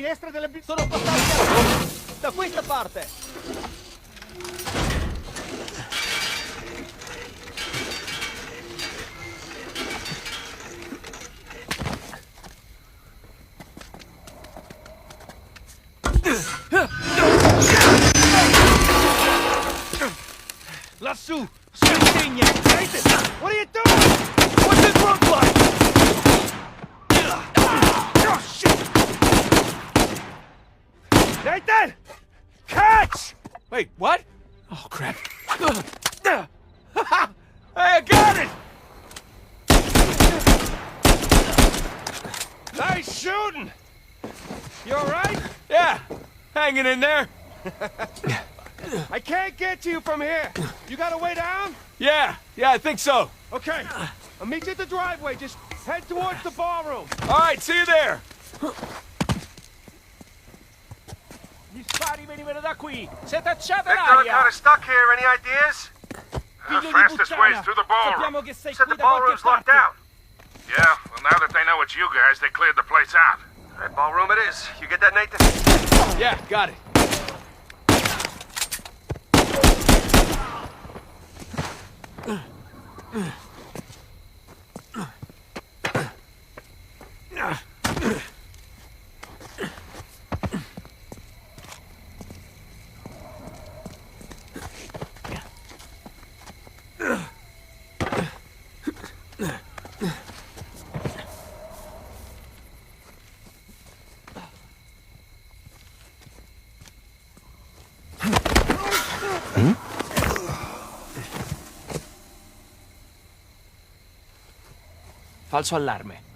finestre delle... Sono passati da questa parte! Lassù! Sostegna! Nathan! What are you doing? What's this look like? Oh, shit! Nathan! Catch! Wait, what? Oh, crap. Hey, I got it! Nice shooting! You alright? Yeah, hanging in there. I can't get to you from here. You got a way down? Yeah, I think so. Okay. I'll meet you at the driveway. Just head towards the ballroom. All right, see you there. Gli spari venivano da qui! Si tacciata Victor, kind l'aria! of stuck here. Any ideas? Figlio The di fastest puttana! way's through the ballroom. Sappiamo che sei Said qui the da qualche ballroom's locked parte! out. Yeah, well, now that they know it's you guys, they cleared the place out. All right, ballroom it is. You get that, Nathan? Yeah, got it. Falso allarme.